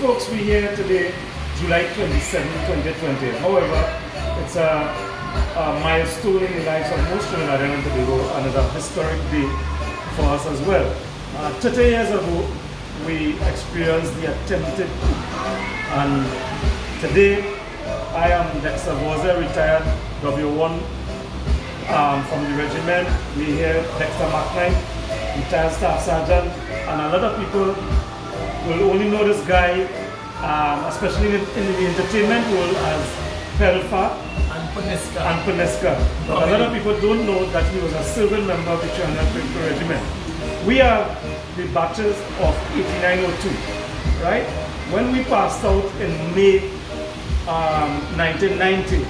folks, we're here today, July 27, 2020. However, it's a milestone in the lives of most Trinidadian and Tobago, and it's a historic day for us as well. 30 years ago, we experienced the attempted coup, and today I am Dexter Voze, retired W1 from the regiment. We here Dexter McKnight, retired staff sergeant, and a lot of people will only know this guy, especially in the entertainment world, as Pelfa and Puneska. But a lot of people don't know that he was a serving member of the Trinidad Tobago regiment. We are the batches of 8902, right? When we passed out in May 1990,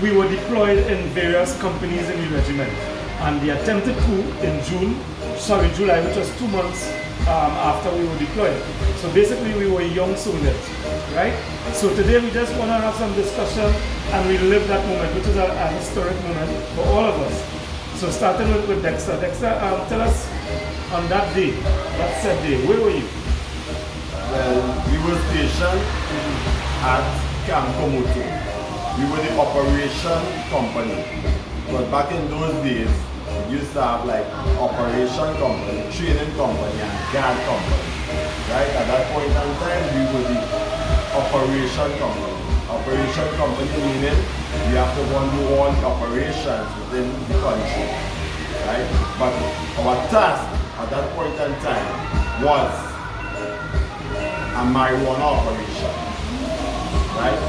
we were deployed in various companies in the regiment. And the attempted coup in July, which was 2 months after we were deployed. So basically we were young soldiers, right? So today we just want to have some discussion and relive that moment, which is a historic moment for all of us. So starting with Dexter. Dexter, tell us on that day, that said day, where were you? Well, we were stationed at Camp Komoto. We were the operation company. But back in those days, we used to have like operation company, training company, and guard company. Right? At that point in time, we were the operation company. Operation company meaning we have to go and do all the operations within the country. Right? But our task at that point in time was a marijuana operation. Right?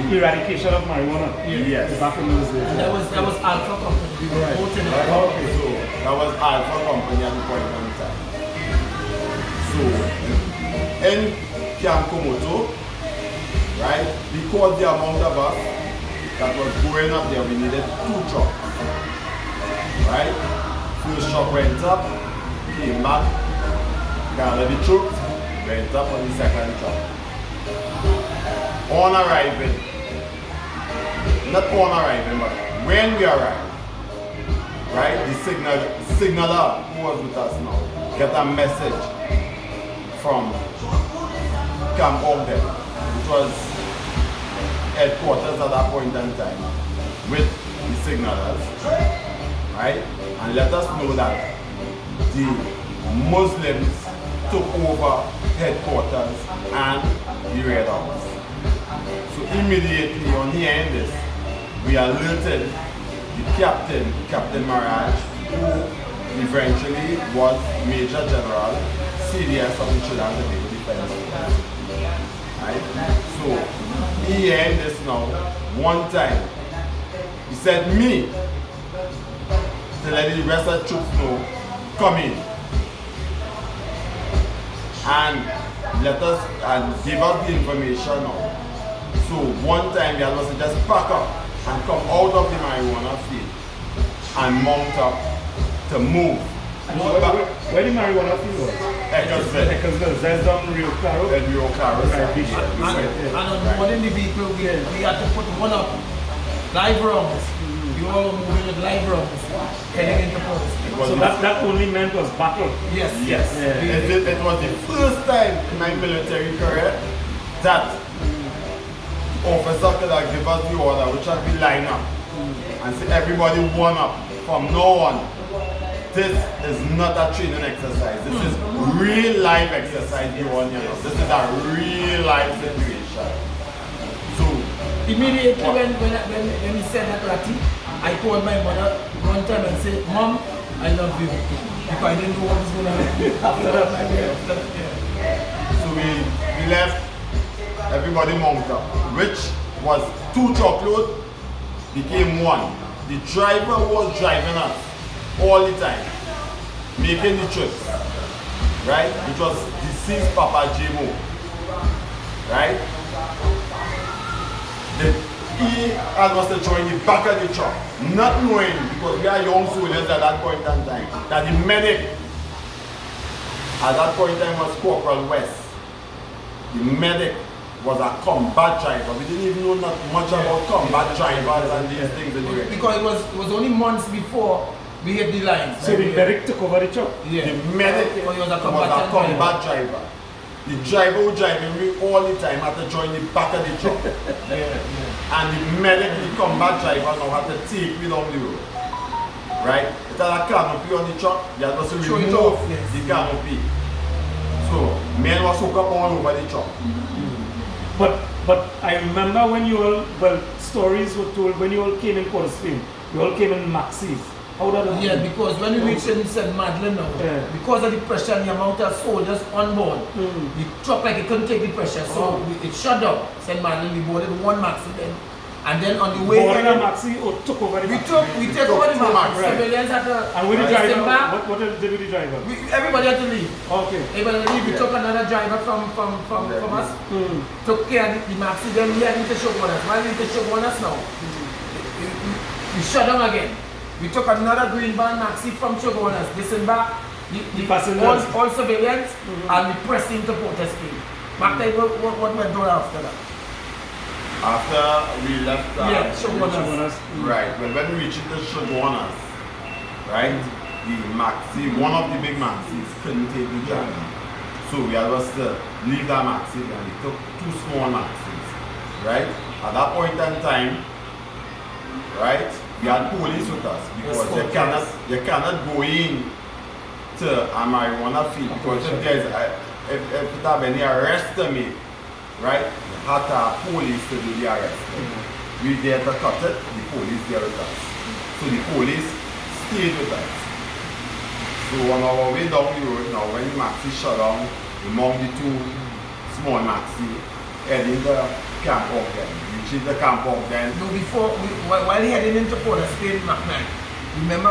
The eradication of marijuana. Yes. Back in those days. And that was Alpha Company. We were both in it. Okay, so that was Alpha Company at the point in time. So in Camp Komoto, right, because the amount of us that was going up there, we needed 2 trucks. Right? First truck went up, came back, gathered the troops, went up on the second truck. On arriving, not on arriving, but when we arrived, right, the signaler who was with us now get a message from Camp Ogden, which was headquarters at that point in time, with the signalers, right, and let us know that the Muslims took over headquarters and the Red House. So immediately on hearing this, we alerted the Captain Maraj, who eventually was Major General, CDS of the Trinidad Tobago Defense Force. Right? So he hearing this now, one time, he said me to let the rest of the troops know, come in. And let us and give us the information now. So one time we had to just pack up and come out of the marijuana field and mount up to move. Where the marijuana field was? Ecclesville. That's down Rio Claro. Rio Claro. And on boarding the vehicle, we had to put one up, live rounds. We all were moving with live rounds, heading into post. So that only meant was battle. Yes. Yes. Yeah. It was the first time in my military career that officer could give us the order, which had we line up and say everybody one up from now on. This is not a training exercise. This is real life exercise you want, you know. This is a real life situation. So immediately when he said that, Ratty, I called my mother one time and said, Mom, I love you. Because I didn't know what was going to happen after that. So we left, everybody mounted up, which was 2 truckloads, became 1. The driver was driving us all the time, making the trips, right? It was deceased Papa Jimo, right? He had us to join the back of the truck, not knowing, because we are young soldiers at that point in time, that the medic at that point in time was Corporal West. The medic was a combat driver. We didn't even know not much about combat drivers and these things in the way. Because it was only months before we hit the lines. So the medic took over the truck? Yeah. The medic was a combat driver. The driver who driving me all the time had to join the back of the truck. And the medically combat driver now had to take me down the road. Right? It had a canopy on the truck, you had to remove the canopy. So, men was hooked up all over the truck. But I remember when you all, stories were told when you all came in Port of Spain, you all came in maxis. How did that happen? Yeah, because when we reached in St. Madeleine now, because of the pressure and the amount of soldiers on board, the truck like it couldn't take the pressure, so it shut down St. Madeleine. We boarded one maxi then, and then on the way boarded a maxi or took over the maxi? We took over the maxi. Right. Civilians had to. And with the driver, what did the driver? Everybody had to leave. Okay. Everybody had to leave. We took another driver from us. Took care of the maxi. Then we had to show us. Why didn't they show us now? We shut down again. We took another green van maxi from Shoguners, disembarked all civilians, and we pressed into Port of Spain. Back then, what went on after that? After we left Shoguners. Right, well when we reached the Shoguners, right, the maxi, one of the big maxis couldn't take the journey. So we had to leave that maxi and we took two small maxis. Right? At that point in time, right, we had police with us because you cannot go in to a marijuana field because if it have any arrest to make, right, you have to have police to do the arrest. We there to cut it, the police there with us. So the police stayed with us. So on our way down the road now, when the maxi shut down, among the two small maxi, heading the camp off then. Reaching the camp off then. No, while heading into Port of Spain, McNair, remember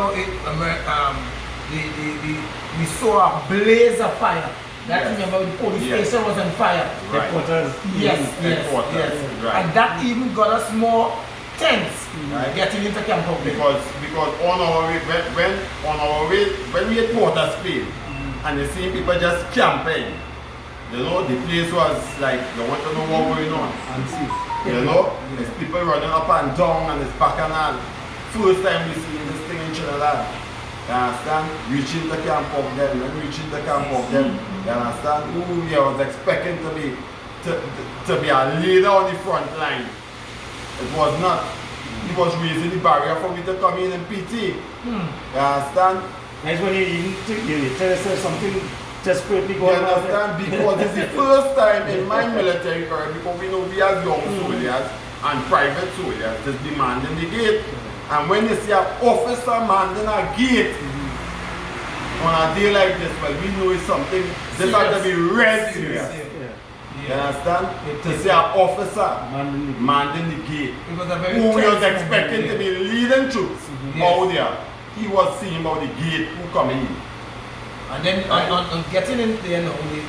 we saw a blaze of fire. Remember the police station was on fire. Right. Headquarters. Yes. Right. And that even got us more tense getting into camp off then. Because on our way, when we had Port of Spain, and you see people just camping, you know, the place was like, you want to know what's going on. You know, there's people running up and down and it's bacchanal. First time we see this thing in Trinidad. You understand? Reaching the camp of them, when reaching the camp of them, you understand? Ooh, I was expecting to be a leader on the front line. It was not. He was raising the barrier for me to come in and PT. You understand? That's when you tell yourself something desperately going on. You understand? Because it's the first time in my military career, because we know we as young soldiers and private soldiers is demanding the gate. And when you see an officer manding a gate on a day like this, well, we know it's something, this has to be real serious. You understand? To see an officer manding the gate, who was expecting to be leading troops out there, he was seeing about the gate who coming in. And then on getting in there,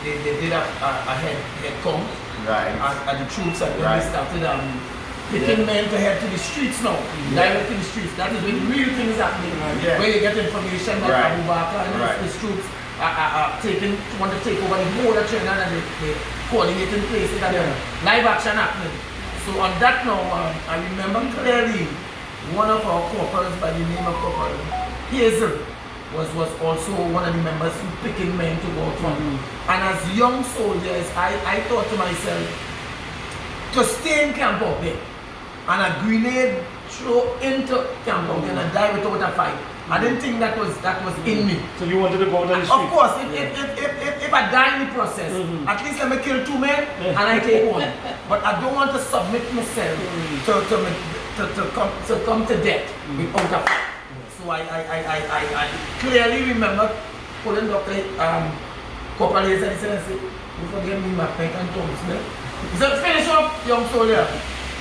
they did a head count at the troops, and then they started picking men to head to the streets now, direct to the streets. That is when the real thing is happening, where you get information that Abu Bakr and his troops want to take over the whole of Trinidad, and they coordinating places and live action happening. So on that now, I remember clearly one of our corporals by the name of Corporal Hazel was also one of the members who picking men to go from. And as young soldiers, I thought to myself, to stay in camp out there and a grenade throw into camp out there and die without a fight. I didn't think that was in me. So you wanted to go down the street? Of course, if I die in the process, at least let me kill 2 men and I take 1. But I don't want to submit myself to come to death without a fight. So I clearly remember pulling Dr. Corporal Hayes and said, "You forget me, my pen and Thomas." He said, "Finish up, young soldier."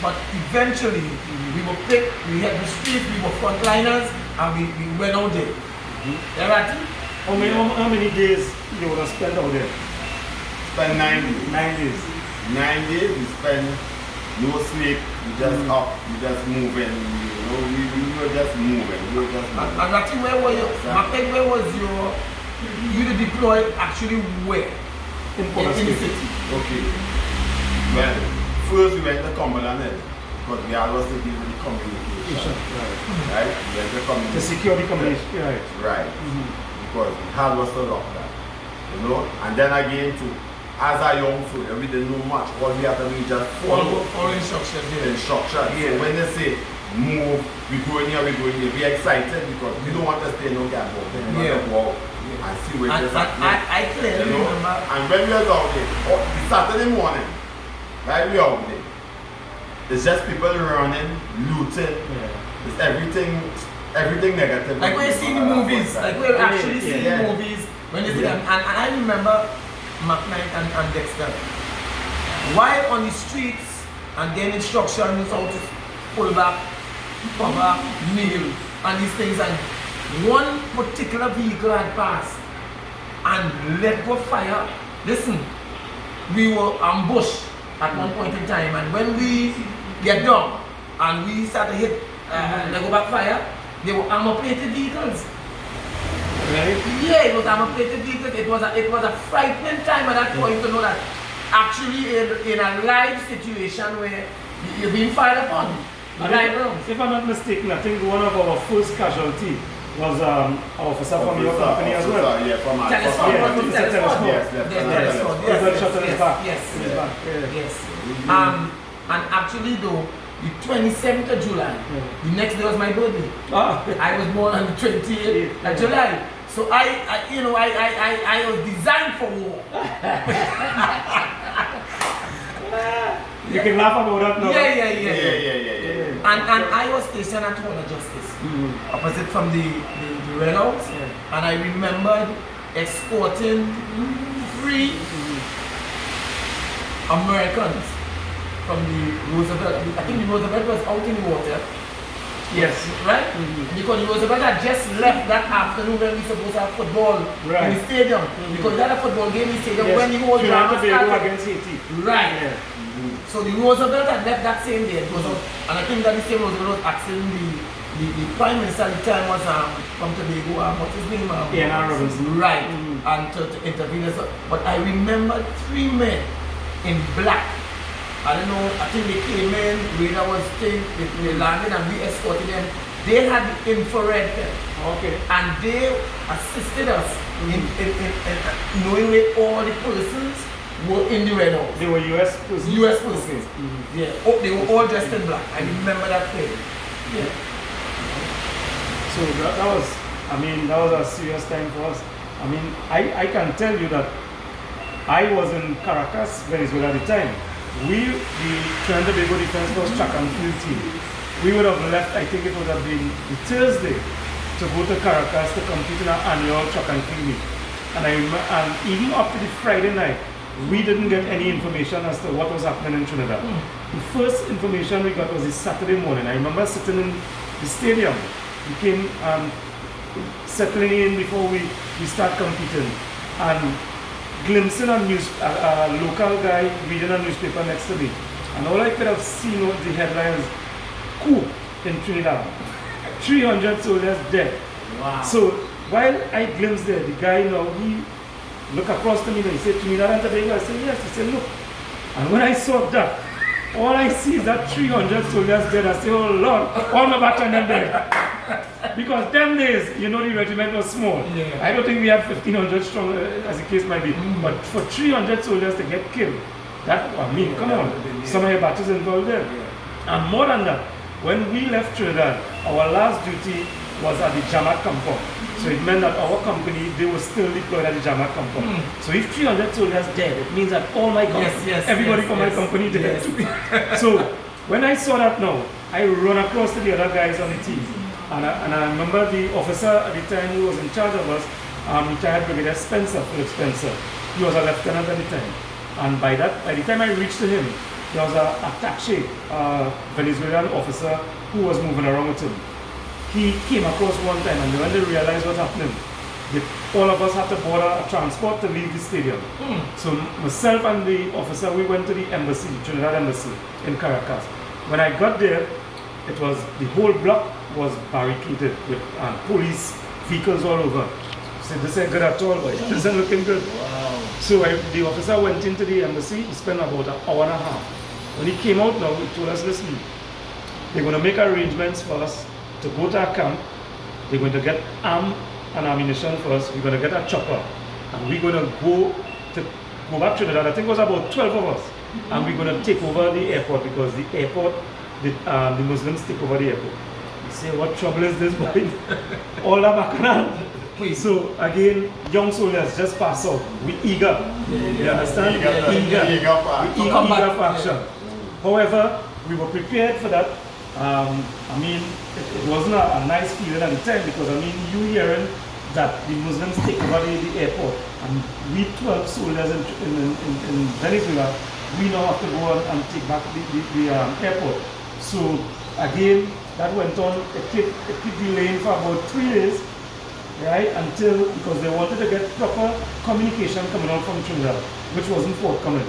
But eventually, we were picked, we had the streets, we were frontliners, and we went out there. Right? How many days you would have spent out there? Spend 9 days. 9 days. 9 days, we spend no sleep, we just up, we just moving, you know, we were just moving, And I think where was you to deploy actually where? In the city. Okay. Well, first we went to Cumberland Head, because we had to deal with the communication. Right? We went to communication. The security communication. Right. Because we had to lock that. You know? And then again to as a young soldier, we didn't know much. All we had to do is just follow instructions. instructions. So when they say move, we go in here, we excited because we don't want to stay in no camp. We want to go out and see where it's happening. I clearly remember. And when we was out there, the Saturday morning, right, we out there. It's just people running, looting. It's everything negative. Like when you see the movies, like when you actually see the movies, when you see them. And I remember McKnight and Dexter. While on the streets and getting instructions how to pull back, cover, kneel, and these things, and one particular vehicle had passed and let go fire. Listen, we were ambushed at one point in time, and when we get down and we start to hit let go back fire, they were armor-plated vehicles. Right? Yeah, it was armor-plated vehicles. It was a frightening time at that point to know that actually in a live situation where you're being fired upon. If I'm not mistaken, I think one of our first casualty was an officer from your company as well. Yeah, from our Telesphone. He got shot in his back. Yes. And actually though, the 27th of July, the next day was my birthday. I was born on the 28th of July. So I was designed for war. You can laugh about that now. Yeah. And I was stationed at Hall of Justice, opposite from the Red House. And I remembered escorting 3 Americans from the Roosevelt. I think the Roosevelt was out in the water. Yes. Right? Because the Roosevelt had just left that afternoon when we supposed to have football in the stadium. Because we had a football game in the stadium when the whole drama started. Against Haiti. Right. So the Roosevelt had left that same day. It was and I think that the same Roosevelt was asking the Prime Minister at the time was from Tobago, what's his name? Ian Robinson. Right. And to intervene. But I remember 3 men in black. I don't know, I think they came in, radar was thing, they landed and we escorted them. They had the infrared pen. Okay. And they assisted us in knowing where all the persons were in the Red House. They were US persons? US persons. Yeah. Oh, they were all dressed in black. I remember that thing. Yeah. So that was a serious time for us. I mean, I can tell you that I was in Caracas, Venezuela at the time. We, the Trinidad Tobago Defense Force track and field team, we would have left, I think it would have been the Thursday, to go to Caracas to compete in our annual track and field meet. And even up to the Friday night, we didn't get any information as to what was happening in Trinidad. The first information we got was the Saturday morning. I remember sitting in the stadium. We came settling in before we start competing. And glimpsing a local guy reading a newspaper next to me. And all I could have seen was the headlines, coup in Trinidad. 300 soldiers dead. Wow. So while I glimpsed there, the guy he looked across to me and he said, Trinidad and Tobago? I said, yes. He said, look. And when I saw that, all I see is that 300 soldiers dead. I said, oh Lord, all my battalion dead. Because them days, the regiment was small. Yeah. I don't think we have 1,500 strong, as the case might be. But for 300 soldiers to get killed, come on. Some of your battles involved there. And more than that, when we left Trinidad, our last duty was at the Jamat compound. So it meant that our company, they were still deployed at the Jamat compound. So if 300 soldiers dead, it means that all my company, everybody from my company dead too. So when I saw that now, I run across to the other guys on the team. And I remember the officer at the time who was in charge of us, retired Brigadier Philip Spencer. He was a lieutenant at the time. And by the time I reached to him, there was an attaché, Venezuelan officer who was moving around with him. He came across one time, and when they realized what's happening, all of us had to board a transport to leave the stadium. So myself and the officer, we went to the embassy, Trinidad embassy in Caracas. When I got there, it was the whole block was barricaded with police vehicles all over. So this ain't good at all, boy. This ain't looking good. Wow. So the officer went into the embassy. He spent about an hour and a half. When he came out now, he told us, listen, they're going to make arrangements for us to go to our camp. They're going to get arm and ammunition for us. We're going to get a chopper. And we're going to go go back to Trinidad. I think it was about 12 of us. And we're going to take over the airport because the airport, the Muslims take over the airport. You say, what trouble is this, boy? All that bacchanal. So again, young soldiers just pass out. We eager. You understand? Eager for action. However, we were prepared for that. I mean, it wasn't a nice feeling at the time because I mean, you hearing that the Muslims take over the airport and we 12 soldiers in Venezuela, we now have to go and take back the airport. So again, that went on, it kept delaying for about 3 days. Right, until, because they wanted to get proper communication coming out from Trinidad, which wasn't forthcoming.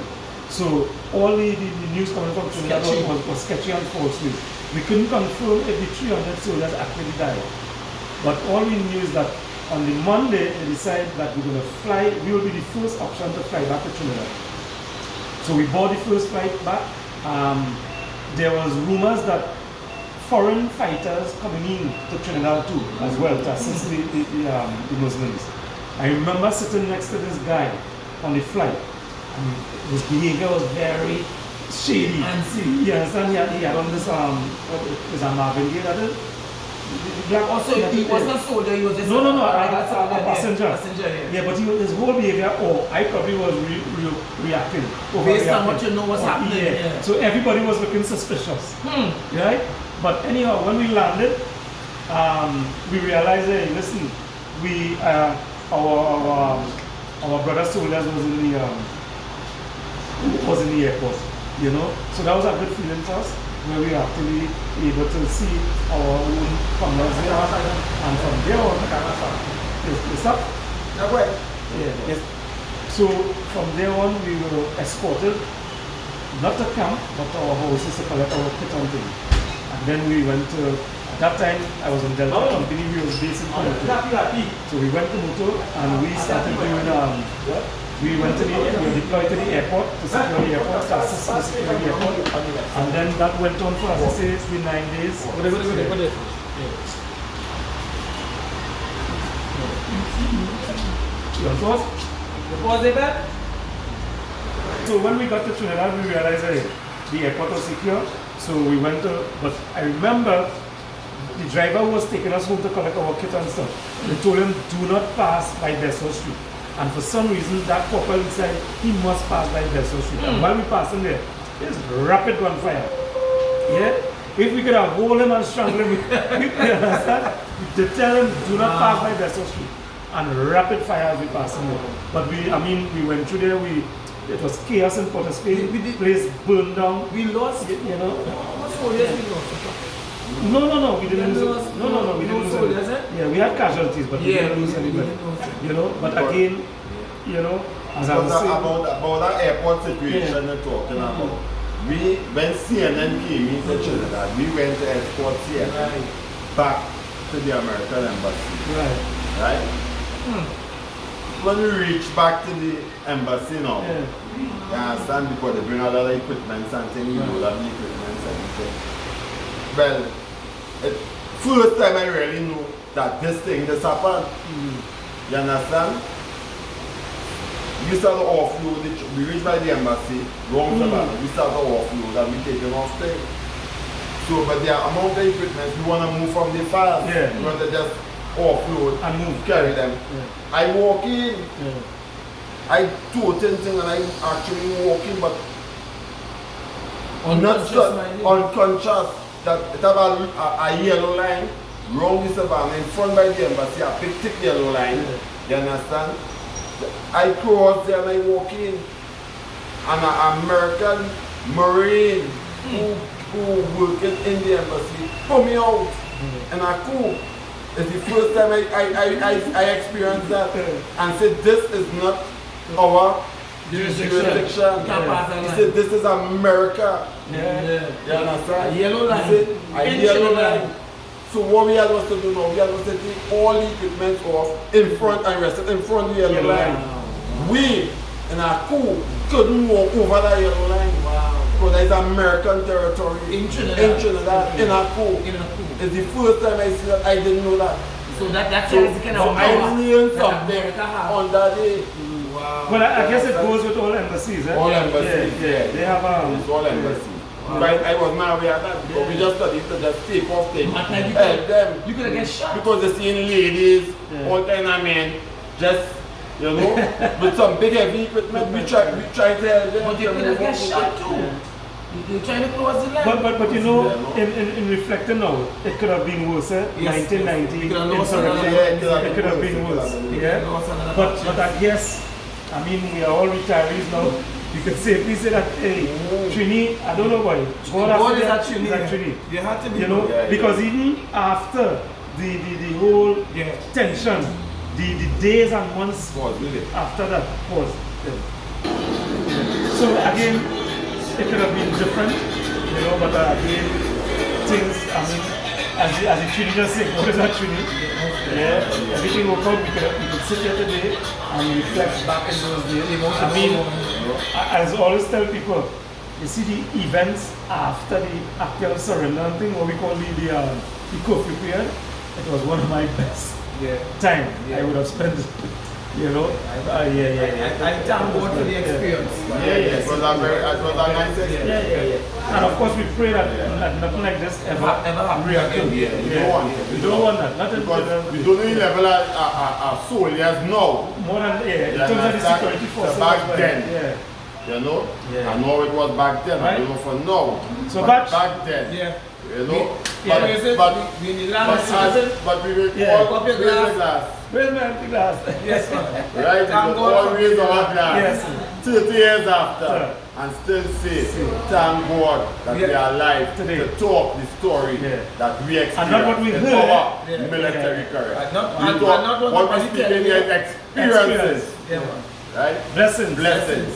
So all the news coming from Trinidad was sketchy and false news. We couldn't confirm if the 300 soldiers actually died. But all we knew is that on the Monday, they decided that we're going to fly, we will be the first option to fly back to Trinidad. So we bought the first flight back. There was rumors that foreign fighters coming in to Trinidad too, as well, to assist the Muslims. I remember sitting next to this guy on the flight, and his behavior was very shady. And you understand? He had on this, what is a Marvin Gaye, that is? Also, he wasn't a soldier, he was just a passenger. Yeah, but his whole behavior, I probably was reacting. Based on what you know was happening. Yeah. So everybody was looking suspicious. Right? But anyhow, when we landed, we realized, hey, listen, our brother soldiers was in the airport, you know. So that was a good feeling for us, where we were actually able to see our own comrades there. And from there on, is that? Yeah. Yes. So from there on, we were escorted, not to camp, but to our houses to collect our kit and thing. And then we went to, at that time I was in Delta Company, we was based in Moto. So we went to Moto and we started doing, we went to we were deployed to the airport, to secure the airport, to assist to secure the airport. And then that went on for, as I say, it's been 9 days. You want pause? Was it bad? So when we got to Trinidad, we realized that the airport was secure. So we went to, but I remember the driver was taking us home to collect our kit and stuff. They told him, do not pass by Dessau Street. And for some reason, that couple said he must pass by Dessau Street. And while we passing there, there's rapid gunfire. Yeah? If we could have hold him and strangle him, you understand? To tell him, do not pass by Dessau Street. And rapid fire as we passing there. But we went through there, it was chaos in Port of Spain. The place burned down. We lost, you know. How much soldiers we lost? No, we didn't lose. No, we didn't lose. Yeah, we had casualties, but we didn't lose anybody. You know, but again, you know, as I was saying about that airport situation you're talking about. When CNN came into Trinidad, we went to escort CNN back to the American embassy. Right? When we reach back to the embassy now, you understand, because they bring a lot of equipment and things, you know, that the equipment and things. Well, first time I really knew that this happened. You understand? We started to offload, we reached by the embassy, wrong we started to offload and we taken off things. So, but the amount of equipment, we want to move from the files. We want to just offload and move, carry them. I walk in, I do 10 things and I'm actually walking, but unconscious that it have a yellow line round the savannah in front by the embassy, a big thick yellow line. You understand? I cross there and I walk in, and an American Marine who working in the embassy pull me out in a coup. It's the first time I experienced that and said, this is not our jurisdiction. He said, this is America. You understand? A yellow line. He said, a yellow line. So what we had was to do now, we had to take all the equipment off in front and rest in front of the yellow line. We, in our coup, couldn't walk over that yellow line. Because there's American territory in Trinidad, in our coup. It's the first time I see that. I didn't know that. So that's the kind of I learned something on that day. Well, I guess it goes with all embassies, eh? All embassies, yeah. They have It's all embassies. Right, I was not aware of that, but we just studied to just take off things, help them. You could have get shot. Because they're seeing ladies, all kind of men, just, you know, with some big heavy equipment, we try to help them. But you could have get shot too. You're trying to close the line. But you know, in reflecting now, it could have been worse, eh? 1990 insurrection, it could have been worse. Yeah? But I guess, I mean, we are all retirees now. You can safely say that, hey, Trini, I don't know why. God is actually Trini. You have to be, you know, because even after the whole tension, the days and months after that was. So again, it could have been different, you know, but again, things, I mean, as the Trini just said, what is that Trini? Yeah, everything will come, we could sit here today and reflect back in those days. I mean, I always tell people, you see the events after the actual surrender thing, what we call the curfew period, it was one of my best time I would have spent. You know, I thank God for the experience. It was a nice experience. And of course, we pray that nothing like this ever reoccur. We don't want that. Because we don't need level of soldiers now. More than in terms of the security forces back then. You know, I know it was back then. I don't know for now. So back then. You know, but we will all raise the glass. Where's my empty glass? Yes, man. Right, we will all raise our glass 30 years after and still say, thank God that we are alive today to talk the story that we experienced. And not what we heard. Our military career. What we speak in here is experiences. Yeah, man. Right? Blessings. Blessings.